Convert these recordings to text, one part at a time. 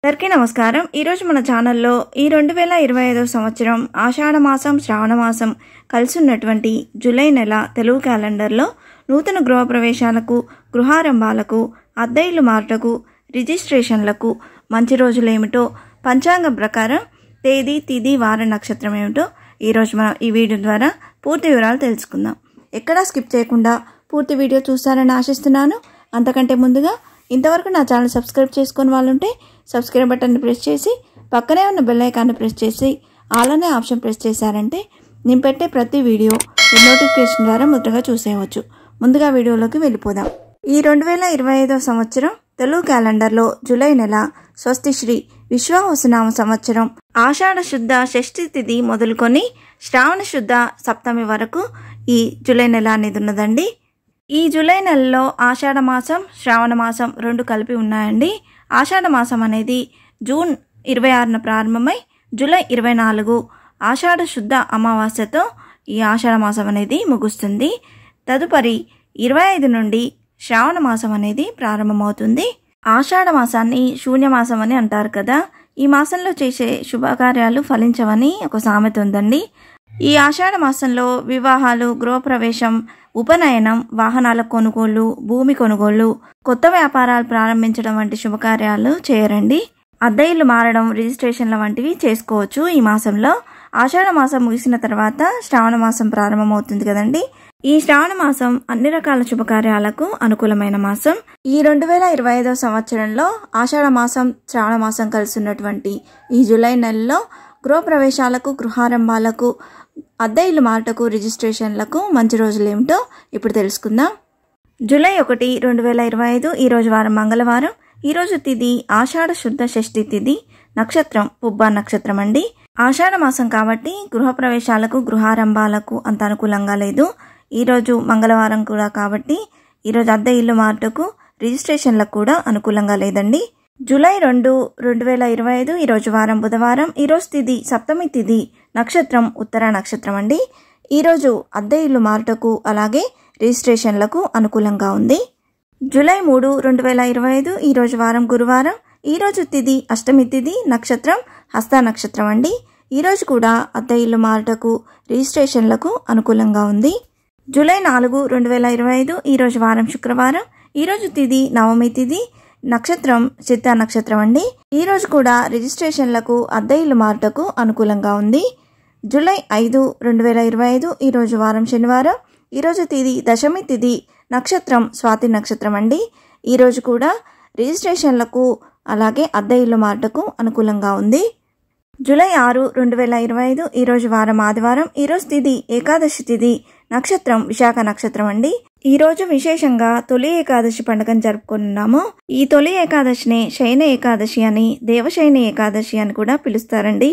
అందరికీ నమస్కారం। ఈ రోజు మన ఛానల్లో ఈ 2025 సంవత్సరం ఆషాఢ మాసం శ్రావణ మాసం కలిసి ఉన్నటువంటి జూలై నెల తెలుగు క్యాలెండర్లో నూతన గృహ ప్రవేశాలకు, గృహారంభాలకు, అద్దె ఇల్లు మార్పులకు, రిజిస్ట్రేషన్లకు మంచి రోజులు ఏమిటో, పంచాంగం ప్రకారం తేదీ, తిథి, వార, నక్షత్రం ఏమిటో ఈ రోజు మనం ఈ వీడియో ద్వారా పూర్తి వివరాలు తెలుసుకుందాం। ఎక్కడా స్కిప్ చేయకుండా పూర్తి వీడియో చూస్తారని ఆశిస్తున్నాను। అంతకంటే ముందుగా ఇంతవరకు నా ఛానల్ సబ్స్క్రైబ్ చేసుకుని వాళ్ళుంటే సబ్స్క్రైబ్ బటన్ని ప్రెస్ చేసి పక్కనే ఉన్న బెల్ ఐకాన్ని ప్రెస్ చేసి ఆల్ అనే ఆప్షన్ ప్రెస్ చేశారంటే నేను పెట్టే ప్రతి వీడియో నోటిఫికేషన్ ద్వారా ముద్రగా చూసేయవచ్చు। ముందుగా వీడియోలోకి వెళ్ళిపోదాం। ఈ 2025 సంవత్సరం తెలుగు క్యాలెండర్లో జూలై నెల స్వస్తి శ్రీ విశ్వావసునామ సంవత్సరం ఆషాఢ శుద్ధ షష్ఠి తిథి మొదలుకొని శ్రావణ శుద్ధ సప్తమి వరకు ఈ జూలై నెల అనేది ఉన్నదండి। ఈ జూలై నెలలో ఆషాఢ మాసం, శ్రావణ మాసం రెండు కలిపి ఉన్నాయండి। ఆషాఢ మాసం అనేది జూన్ 26న ప్రారంభమై జూలై 24 ఆషాఢ శుద్ధ అమావాస్యతో ఈ ఆషాఢ మాసం అనేది ముగుస్తుంది। తదుపరి 25 నుండి శ్రావణ మాసం అనేది ప్రారంభమవుతుంది। ఆషాఢ మాసాన్ని శూన్యమాసం అని అంటారు కదా। ఈ మాసంలో చేసే శుభకార్యాలు ఫలించవని ఒక సామెత ఉందండి। ఈ ఆషాఢ మాసంలో వివాహాలు, గృహప్రవేశం, ఉపనయనం, వాహనాల కొనుగోళ్లు, భూమి కొనుగోళ్లు, కొత్త వ్యాపారాలు ప్రారంభించడం వంటి శుభకార్యాలు చేయరండి। అద్దె ఇల్లు మారడం, రిజిస్ట్రేషన్ల వంటివి చేసుకోవచ్చు ఈ మాసంలో। ఆషాఢ మాసం ముగిసిన తర్వాత శ్రావణ మాసం ప్రారంభమవుతుంది కదండి। ఈ శ్రావణ మాసం అన్ని రకాల శుభకార్యాలకు అనుకూలమైన మాసం। ఈ 2025 సంవత్సరంలో ఆషాఢ మాసం, శ్రావణ మాసం కలిసి ఉన్నటువంటి ఈ జూలై నెలలో గృహప్రవేశాలకు, గృహారంభాలకు, అద్దె ఇల్లు మాటకు, రిజిస్ట్రేషన్లకు మంచి రోజులు ఏమిటో ఇప్పుడు తెలుసుకుందాం। జూలై 1, 2025 ఈ రోజు వారం మంగళవారం। ఈ రోజు తిథి ఆషాఢ శుద్ధ షష్ఠి తిథి, నక్షత్రం పుబ్బ నక్షత్రం అండి। ఆషాఢ మాసం కాబట్టి గృహప్రవేశాలకు, గృహారంభాలకు అంత అనుకూలంగా లేదు। ఈరోజు మంగళవారం కూడా కాబట్టి ఈరోజు అద్దె ఇల్లు మాటకు, రిజిస్ట్రేషన్లకు కూడా అనుకూలంగా లేదండి। జూలై 2, 2025 ఈ రోజు వారం బుధవారం। ఈ రోజు తిథి సప్తమి తిథి, నక్షత్రం ఉత్తర నక్షత్రం అండి। ఈరోజు అద్దె ఇల్లు మారుటకు అలాగే రిజిస్ట్రేషన్లకు అనుకూలంగా ఉంది। జూలై 3, 2025 ఈ రోజు వారం గురువారం। ఈ రోజు తిథి అష్టమి తిథి, నక్షత్రం హస్త నక్షత్రం అండి। ఈరోజు కూడా అద్దె ఇల్లు మారుటకు, రిజిస్ట్రేషన్లకు అనుకూలంగా ఉంది। జూలై 4, 2025 ఈ రోజు వారం శుక్రవారం। ఈ రోజు తిథి నవమి తిథి, నక్షత్రం చిత్త నక్షత్రం అండి। ఈ రోజు కూడా రిజిస్ట్రేషన్లకు, అద్దె ఇల్లు మారుటకు అనుకూలంగా ఉంది। జూలై 5, 2025 ఈ రోజు వారం శనివారం। ఈ రోజు తిథి దశమి తిథి, నక్షత్రం స్వాతి నక్షత్రం అండి। ఈ రోజు కూడా రిజిస్ట్రేషన్లకు అలాగే అద్దె ఇల్లు మారుటకు అనుకూలంగా ఉంది। జూలై 6, 2025 ఈ రోజు వారం ఆదివారం। ఈ రోజు తిథి ఏకాదశి తిథి, నక్షత్రం విశాఖ నక్షత్రం అండి। ఈ రోజు విశేషంగా తొలి ఏకాదశి పండుగను జరుపుకున్నాము। ఈ తొలి ఏకాదశిని శయన ఏకాదశి అని, దేవశయన ఏకాదశి అని కూడా పిలుస్తారండి।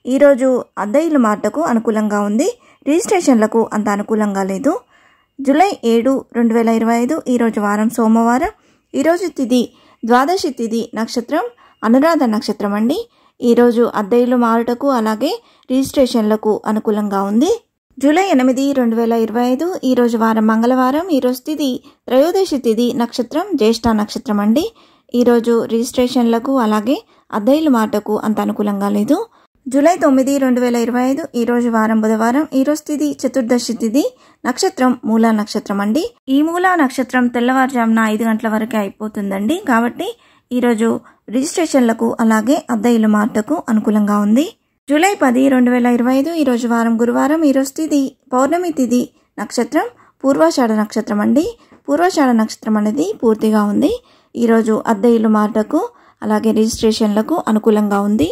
ఈ రోజు అద్దె ఇల్లు మాటకు అనుకూలంగా ఉంది, రిజిస్ట్రేషన్లకు అంత అనుకూలంగా లేదు। జూలై 7, 2025 ఈ రోజు వారం సోమవారం। ఈ రోజు తిథి ద్వాదశి తిథి, నక్షత్రం అనురాధ నక్షత్రం అండి। ఈ రోజు అద్దె ఇల్లు మారుటకు అలాగే రిజిస్ట్రేషన్లకు అనుకూలంగా ఉంది। జూలై 8, 2025 ఈ రోజు వారం మంగళవారం। ఈ రోజు తిథి త్రయోదశి తిథి, నక్షత్రం జ్యేష్ఠ నక్షత్రం అండి। ఈ రోజు రిజిస్ట్రేషన్లకు అలాగే అద్దె ఇల్లు మాటకు అంత అనుకూలంగా లేదు। జూలై 9, 2025 ఈ రోజు వారం బుధవారం। ఈ రోజు తిథి చతుర్దశి తిథి, నక్షత్రం మూలా నక్షత్రం అండి। ఈ మూలా నక్షత్రం తెల్లవారుజామున 5 గంటల వరకే అయిపోతుందండి, కాబట్టి ఈరోజు రిజిస్ట్రేషన్లకు అలాగే అద్దె ఇల్లు మాటకు అనుకూలంగా ఉంది। జూలై 10, 2025 ఈ రోజు వారం గురువారం। ఈ రోజు తిథి పౌర్ణమి తిథి, నక్షత్రం పూర్వాషాఢ నక్షత్రం అండి। పూర్వాషాఢ నక్షత్రం అనేది పూర్తిగా ఉంది। ఈరోజు అద్దె ఇల్లు మాటకు అలాగే రిజిస్ట్రేషన్లకు అనుకూలంగా ఉంది।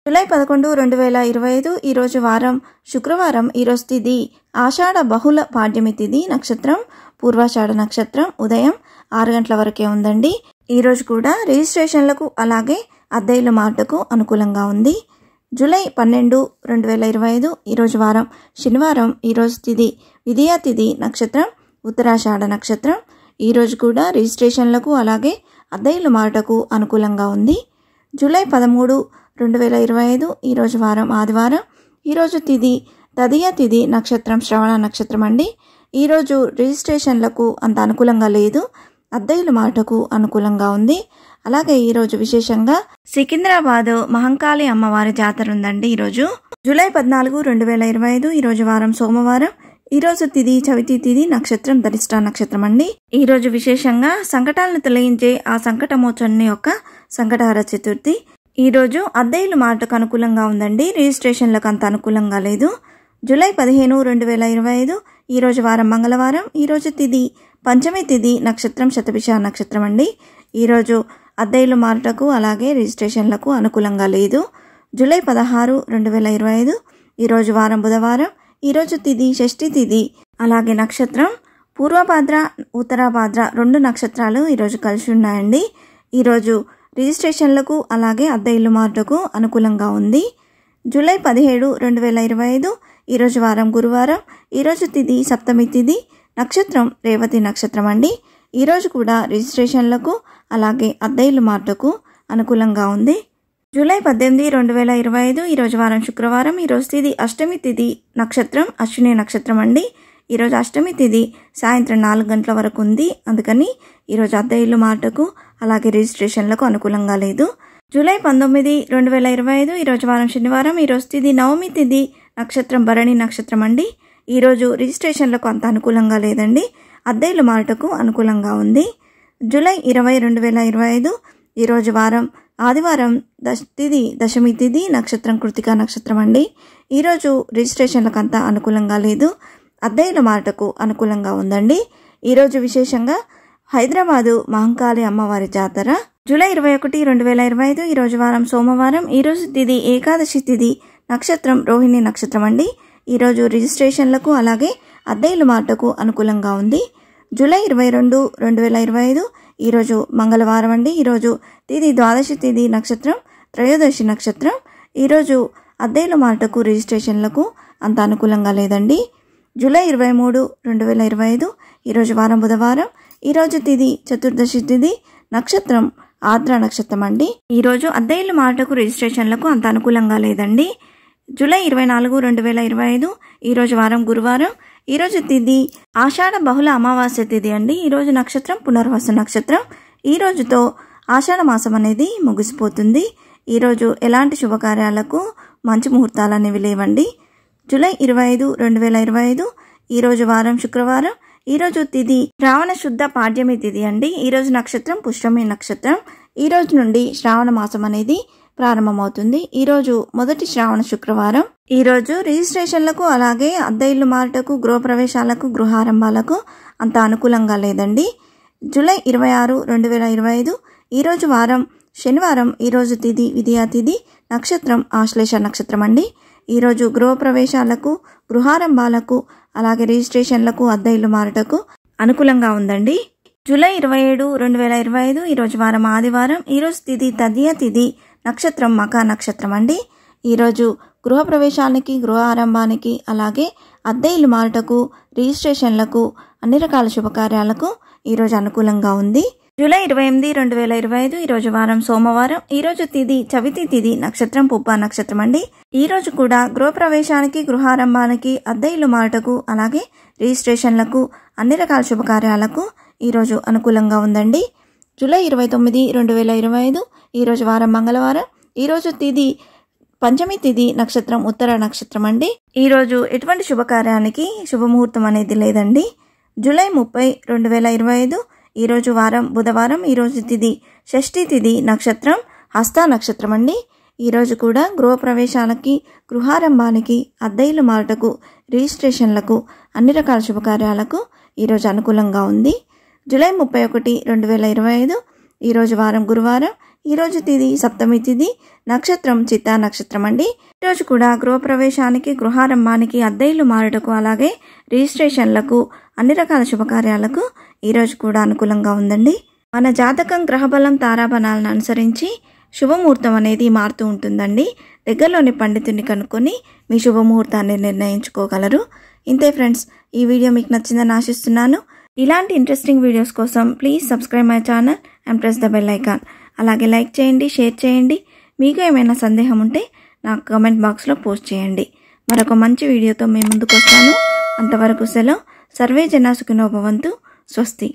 జూలై 11, 2025 ఈ రోజు వారం శుక్రవారం। ఈ రోజు తిథి ఆషాఢ బహుళ పాడ్యమి తిథి, నక్షత్రం పూర్వాషాఢ నక్షత్రం ఉదయం 6 గంటల వరకే ఉందండి। ఈ రోజు కూడా రిజిస్ట్రేషన్లకు అలాగే అద్దె ఇల్లు మాటకు అనుకూలంగా ఉంది। జూలై 12, 2025 ఈ రోజు వారం శనివారం। ఈ రోజు తిథి విధియా తిథి, నక్షత్రం ఉత్తరాషాఢ నక్షత్రం। ఈ రోజు కూడా రిజిస్ట్రేషన్లకు అలాగే అద్దె ఇల్లు మాటకు అనుకూలంగా ఉంది। జూలై 13, 2025 ఈ రోజు వారం ఆదివారం। ఈ రోజు తిథి తదియ తిథి, నక్షత్రం శ్రవణ నక్షత్రం అండి। ఈ రోజు రిజిస్ట్రేషన్లకు అంత అనుకూలంగా లేదు, అద్దె ఇల్లు మాటకు అనుకూలంగా ఉంది। అలాగే ఈరోజు విశేషంగా సికింద్రాబాద్ మహంకాళి అమ్మవారి జాతర ఉందండి. ఈరోజు జూలై 14, 2025 ఈరోజు వారం సోమవారం. ఈరోజు తిథి చవితి తిథి, నక్షత్రం ధనిష్ట నక్షత్రం అండి. ఈరోజు విశేషంగా సంకటాలను తొలగించే ఆ సంకటమోచన యొక్క సంకటహర చతుర్థి. ఈరోజు అద్దెలు మాటకు అనుకూలంగా ఉందండి, రిజిస్ట్రేషన్లకు అంత అనుకూలంగా లేదు. జూలై 15, 2025 ఈరోజు వారం మంగళవారం. ఈరోజు తిథి పంచమి తిథి, నక్షత్రం శతభిష నక్షత్రం అండి. ఈరోజు అద్దెలు మాటకు అలాగే రిజిస్ట్రేషన్లకు అనుకూలంగా లేదు. జూలై 16, 2025 ఈరోజు వారం బుధవారం. ఈరోజు తిథి షష్ఠి తిథి, అలాగే నక్షత్రం పూర్వభాద్ర ఉత్తరాభాద్ర 2 నక్షత్రాలు ఈరోజు కలిసి ఉన్నాయండి. ఈరోజు రిజిస్ట్రేషన్లకు అలాగే అద్దె ఇల్లు మారుటకు అనుకూలంగా ఉంది. జూలై 17, 2025 ఈరోజు వారం గురువారం. ఈరోజు తిథి సప్తమి తిథి, నక్షత్రం రేవతి నక్షత్రం అండి. ఈరోజు కూడా రిజిస్ట్రేషన్లకు అలాగే అద్దె ఇల్లు మారుటకు అనుకూలంగా ఉంది. జూలై 18, 2025 ఈరోజు వారం శుక్రవారం. ఈరోజు తిథి అష్టమి తిథి, నక్షత్రం అశ్విని నక్షత్రం అండి. ఈరోజు అష్టమి తిథి సాయంత్రం 4 గంటల వరకు ఉంది. అందుకని ఈరోజు అద్దె ఇల్లు మాటకు అలాగే రిజిస్ట్రేషన్లకు అనుకూలంగా లేదు. జూలై 19, 2025 ఈరోజు వారం శనివారం. ఈరోజు తిథి నవమి తిథి, నక్షత్రం భరణి నక్షత్రం అండి. ఈరోజు రిజిస్ట్రేషన్లకు అంత అనుకూలంగా లేదండి, అద్దె ఇల్లు మాటకు అనుకూలంగా ఉంది. జూలై 20, 2025 ఈరోజు వారం ఆదివారం. తిథి దశమి తిథి, నక్షత్రం కృతికా నక్షత్రం అండి. ఈరోజు రిజిస్ట్రేషన్లకు అంత అనుకూలంగా లేదు, అద్దె ఇల్లు మాటకు అనుకూలంగా ఉందండి. ఈరోజు విశేషంగా హైదరాబాదు మహంకాళి అమ్మవారి జాతర. జూలై 21, 2025 ఈరోజు వారం సోమవారం. ఈరోజు తిథి ఏకాదశి తిథి, నక్షత్రం రోహిణి నక్షత్రం అండి. ఈరోజు రిజిస్ట్రేషన్లకు అలాగే అద్దె ఇల్లు మాటకు అనుకూలంగా ఉంది. జూలై 22, 2025 ఈరోజు మంగళవారం అండి. ఈరోజు తిథి ద్వాదశి తిథి, నక్షత్రం త్రయోదశి నక్షత్రం. ఈరోజు అద్దె ఇల్లు మాటకు రిజిస్ట్రేషన్లకు అంత అనుకూలంగా లేదండి. జూలై 23, 2025 ఈరోజు వారం బుధవారం. ఈరోజు తిథి చతుర్దశి తిథి, నక్షత్రం ఆర్ద్ర నక్షత్రం అండి. ఈరోజు అద్దె ఇల్లు మాటకు రిజిస్ట్రేషన్లకు అంత అనుకూలంగా లేదండి. జూలై 24, 2025 ఈరోజు వారం గురువారం. ఈరోజు తిథి ఆషాఢ బహుళ అమావాస్య తిథి అండి. ఈరోజు నక్షత్రం పునర్వసు నక్షత్రం. ఈ రోజుతో ఆషాఢ మాసం అనేది ముగిసిపోతుంది. ఈరోజు ఎలాంటి శుభకార్యాలకు మంచి ముహూర్తాలు అనేవి లేవండి. జూలై 25, 2025 ఈరోజు వారం శుక్రవారం. ఈరోజు తిథి శ్రావణ శుద్ధ పాడ్యమి తిథి అండి. ఈరోజు నక్షత్రం పుష్యమి నక్షత్రం. ఈ రోజు నుండి శ్రావణ మాసం అనేది ప్రారంభమవుతుంది. ఈరోజు మొదటి శ్రావణ శుక్రవారం. ఈరోజు రిజిస్ట్రేషన్లకు అలాగే అద్దె ఇల్లు మారుటకు, గృహప్రవేశాలకు, గృహారంభాలకు అంత అనుకూలంగా లేదండి. జూలై 26, 2025 ఈరోజు వారం శనివారం. ఈరోజు తిథి విద్యా తిథి, నక్షత్రం ఆశ్లేష నక్షత్రం అండి. ఈరోజు గృహప్రవేశాలకు, గృహారంభాలకు అలాగే రిజిస్ట్రేషన్లకు, అద్దె ఇల్లు మారుటకు అనుకూలంగా ఉందండి. జూలై 27, 2025 ఈరోజు వారం ఆదివారం. ఈరోజు తిథి తదియ తిథి, నక్షత్రం మకా నక్షత్రం అండి. ఈరోజు గృహప్రవేశానికి, గృహారంభానికి అలాగే అద్దె ఇల్లు మారుటకు, రిజిస్ట్రేషన్లకు, అన్ని రకాల శుభకార్యాలకు ఈరోజు అనుకూలంగా ఉంది. జూలై 28, 2025 ఈరోజు వారం సోమవారం. ఈరోజు తిథి చవితి తిథి, నక్షత్రం పుబ్బ నక్షత్రం అండి. ఈరోజు కూడా గృహప్రవేశానికి, గృహారంభానికి, అద్దె ఇల్లు మారుటకు అలాగే రిజిస్ట్రేషన్లకు, అన్ని రకాల శుభకార్యాలకు ఈరోజు అనుకూలంగా ఉందండి. జూలై 29, 2025 ఈరోజు వారం మంగళవారం. ఈరోజు తిథి పంచమి తిథి, నక్షత్రం ఉత్తర నక్షత్రం అండి. ఈరోజు ఎటువంటి శుభకార్యానికి శుభముహూర్తం అనేది లేదండి. జూలై 30, 2025 ఈరోజు వారం బుధవారం. ఈరోజు తిథి షష్ఠి తిథి, నక్షత్రం హస్త నక్షత్రం అండి. ఈరోజు కూడా గృహప్రవేశాలకి, గృహారంభానికి, అద్దె ఇల్లు మారుటకు, రిజిస్ట్రేషన్లకు, అన్ని రకాల శుభకార్యాలకు ఈరోజు అనుకూలంగా ఉంది. జూలై 31, 2025 ఈరోజు వారం గురువారం. ఈరోజు తిథి సప్తమి తిథి, నక్షత్రం చిత్తా నక్షత్రం అండి. ఈరోజు కూడా గృహప్రవేశానికి, గృహారంభానికి, అద్దె ఇల్లు మారుటకు అలాగే రిజిస్ట్రేషన్లకు, అన్ని రకాల శుభకార్యాలకు ఈరోజు కూడా అనుకూలంగా ఉందండి. మన జాతకం గ్రహబలం తారాబలాలను అనుసరించి శుభముహూర్తం అనేది మారుతూ ఉంటుందండి. దగ్గరలోని పండితుని కనుక్కొని మీ శుభముహూర్తాన్ని నిర్ణయించుకోగలరు. ఇంతే ఫ్రెండ్స్, ఈ వీడియో మీకు నచ్చిందని ఆశిస్తున్నాను. ఇలాంటి ఇంట్రెస్టింగ్ వీడియోస్ కోసం please subscribe my channel and press the bell icon. అలాగే లైక్ చేయండి, షేర్ చేయండి. మీకు ఏమైనా సందేహం ఉంటే నాకు కామెంట్ బాక్స్లో పోస్ట్ చేయండి. మరొక మంచి వీడియోతో మీ ముందుకు వస్తాను. అంతవరకు సెలవు. సర్వే జనా సుఖినో భవంతు. స్వస్తి.